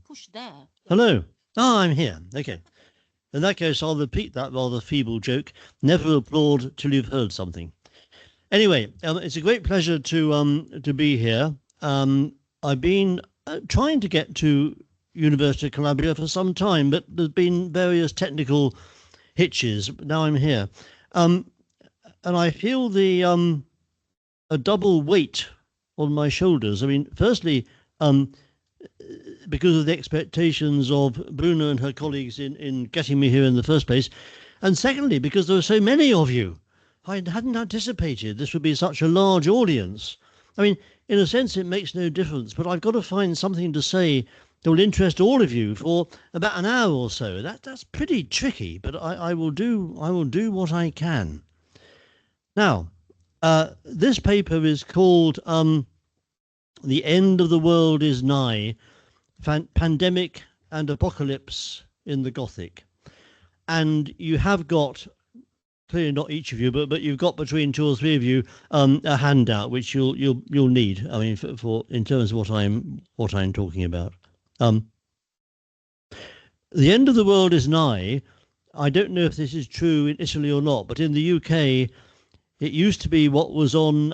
Push there. Hello. Ah, I'm here. Okay. In that case, I'll repeat that rather feeble joke. Never applaud till you've heard something. Anyway, it's a great pleasure to be here. I've been trying to get to University of Calabria for some time, but there's been various technical hitches. But now I'm here, and I feel the a double weight on my shoulders. I mean, firstly, because of the expectations of Bruna and her colleagues in getting me here in the first place, and secondly, because there are so many of you. I hadn't anticipated this would be such a large audience. I mean, in a sense, it makes no difference, but I've got to find something to say that will interest all of you for about an hour or so. That's pretty tricky, but I will do what I can. Now, this paper is called "The End of the World is Nigh: Pandemic and Apocalypse in the Gothic," and you have got, clearly not each of you, but you've got between two or three of you a handout which you'll need. I mean, for in terms of what I'm talking about. The end of the world is nigh. I don't know if this is true in Italy or not, but in the UK, it used to be what was on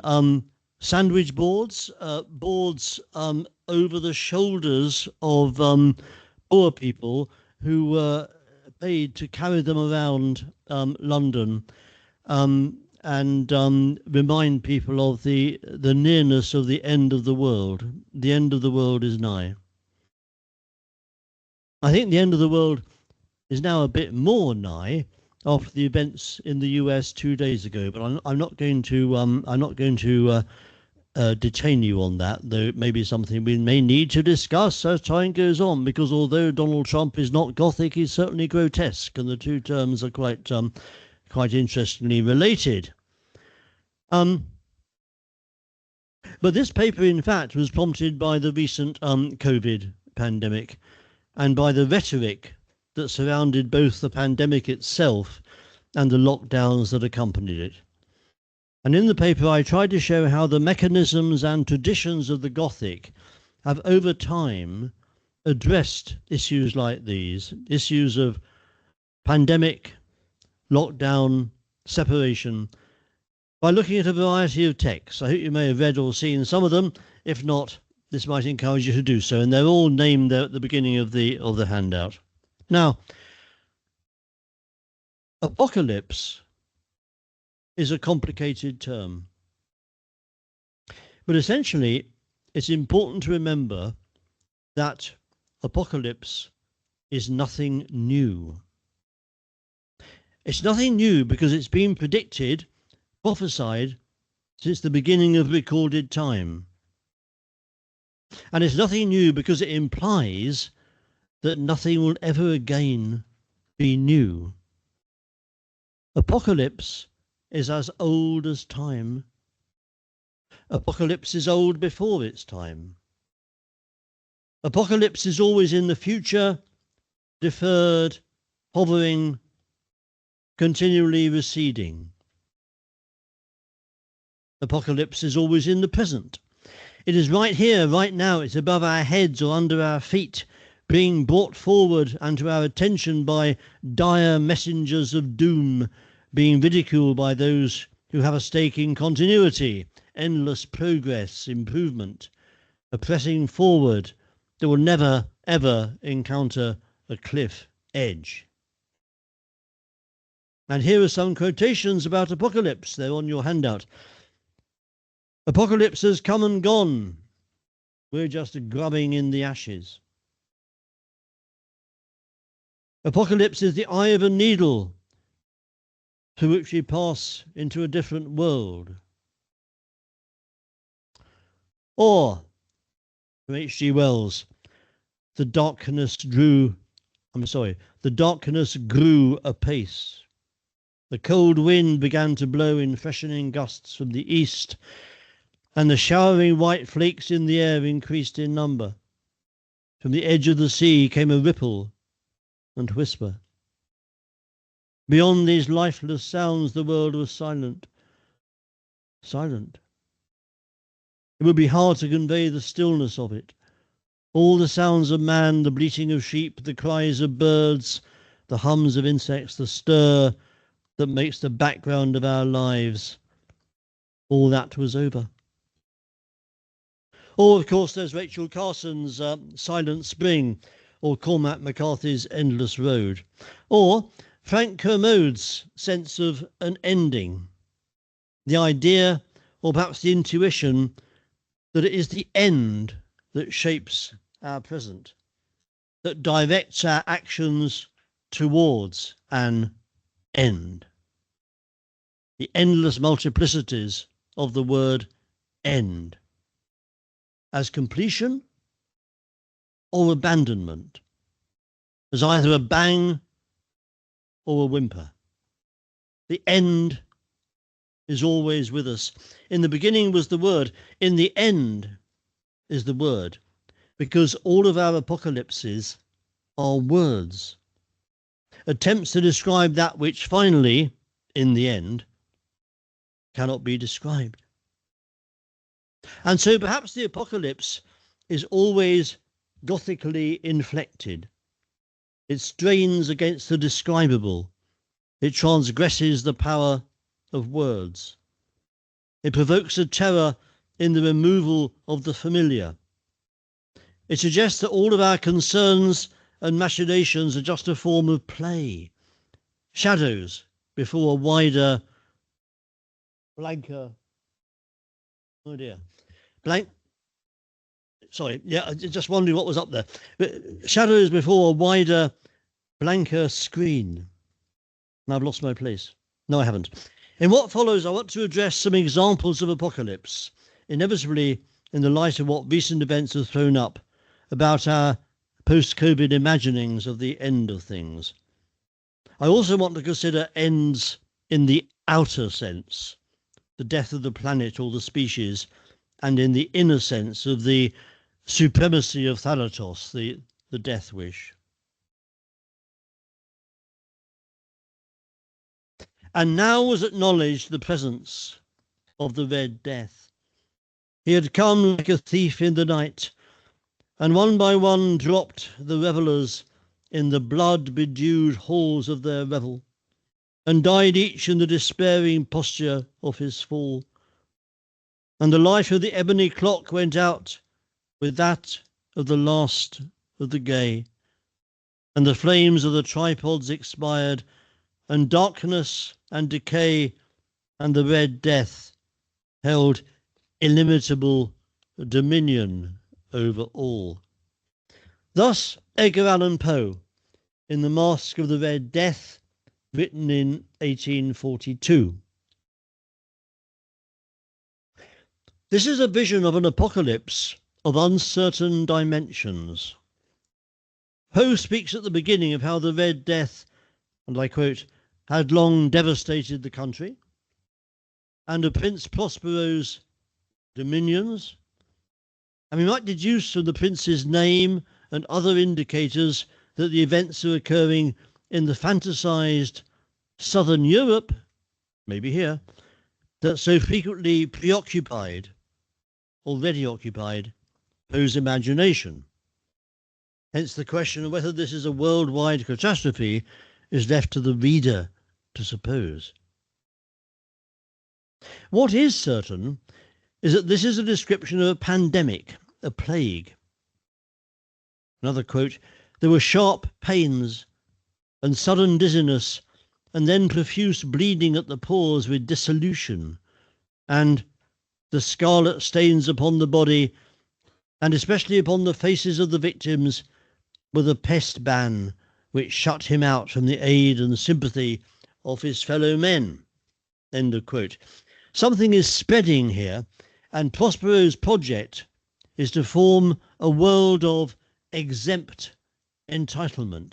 sandwich boards, boards over the shoulders of poor people who were paid to carry them around London and remind people of the nearness of the end of the world. The end of the world is nigh. I think the end of the world is now a bit more nigh after the events in the US 2 days ago. But I'm not going to detain you on that, though it may be something we may need to discuss as time goes on, because although Donald Trump is not Gothic, he's certainly grotesque, and the two terms are quite interestingly related. But this paper, in fact, was prompted by the recent COVID pandemic and by the rhetoric that surrounded both the pandemic itself and the lockdowns that accompanied it. And in the paper, I tried to show how the mechanisms and traditions of the Gothic have over time addressed issues like these, issues of pandemic, lockdown, separation, by looking at a variety of texts. I hope you may have read or seen some of them. If not, this might encourage you to do so. And they're all named there at the beginning of the handout. Now, apocalypse is a complicated term. But essentially, it's important to remember that apocalypse is nothing new. It's nothing new because it's been predicted, prophesied, since the beginning of recorded time. And it's nothing new because it implies that nothing will ever again be new. Apocalypse is as old as time. Apocalypse is old before its time. Apocalypse is always in the future, deferred, hovering, continually receding. Apocalypse is always in the present. It is right here, right now. It's above our heads or under our feet, being brought forward and to our attention by dire messengers of doom, being ridiculed by those who have a stake in continuity, endless progress, improvement, a pressing forward that will never, ever encounter a cliff edge. And here are some quotations about apocalypse. They're on your handout. Apocalypse has come and gone. We're just grubbing in the ashes. Apocalypse is the eye of a needle through which we pass into a different world. Or, from H.G. Wells, the darkness grew apace. The cold wind began to blow in freshening gusts from the east, and the showering white flakes in the air increased in number. From the edge of the sea came a ripple and whisper. Beyond these lifeless sounds, the world was silent. Silent. It would be hard to convey the stillness of it. All the sounds of man, the bleating of sheep, the cries of birds, the hums of insects, the stir that makes the background of our lives, all that was over. Or, of course, there's Rachel Carson's Silent Spring, or Cormac McCarthy's Endless Road, or Frank Kermode's sense of an ending, the idea, or perhaps the intuition, that it is the end that shapes our present, that directs our actions towards an end. The endless multiplicities of the word end, as completion or abandonment, as either a bang or a whimper. The end is always with us. In the beginning was the Word. In the end is the Word, because all of our apocalypses are words, attempts to describe that which finally, in the end, cannot be described. And so perhaps the apocalypse is always gothically inflected. It strains against the describable. It transgresses the power of words. It provokes a terror in the removal of the familiar. It suggests that all of our concerns and machinations are just a form of play, shadows before a wider, blanker, oh dear, just wondering what was up there. Shadows before a wider, blanker screen. And I've lost my place. No, I haven't. In what follows, I want to address some examples of apocalypse, inevitably in the light of what recent events have thrown up about our post-COVID imaginings of the end of things. I also want to consider ends in the outer sense, the death of the planet or the species, and in the inner sense of the supremacy of Thanatos, the death wish. And now was acknowledged the presence of the Red Death. He had come like a thief in the night, and one by one dropped the revellers in the blood-bedewed halls of their revel, and died each in the despairing posture of his fall. And the light of the ebony clock went out with that of the last of the gay, and the flames of the tripods expired, and darkness and decay and the Red Death held illimitable dominion over all. Thus Edgar Allan Poe, in The Masque of the Red Death, written in 1842. This is a vision of an apocalypse of uncertain dimensions. Poe speaks at the beginning of how the Red Death, and I quote, had long devastated the country, and of Prince Prospero's dominions, and we might deduce from the prince's name and other indicators that the events are occurring in the fantasized southern Europe, maybe here, that so frequently already occupied, Poe's imagination. Hence the question of whether this is a worldwide catastrophe is left to the reader to suppose. What is certain is that this is a description of a pandemic, a plague. Another quote, there were sharp pains and sudden dizziness, and then profuse bleeding at the pores with dissolution, and the scarlet stains upon the body, and especially upon the faces of the victims, were the pest ban which shut him out from the aid and sympathy of his fellow men. End of quote. Something is spreading here, and Prospero's project is to form a world of exempt entitlement.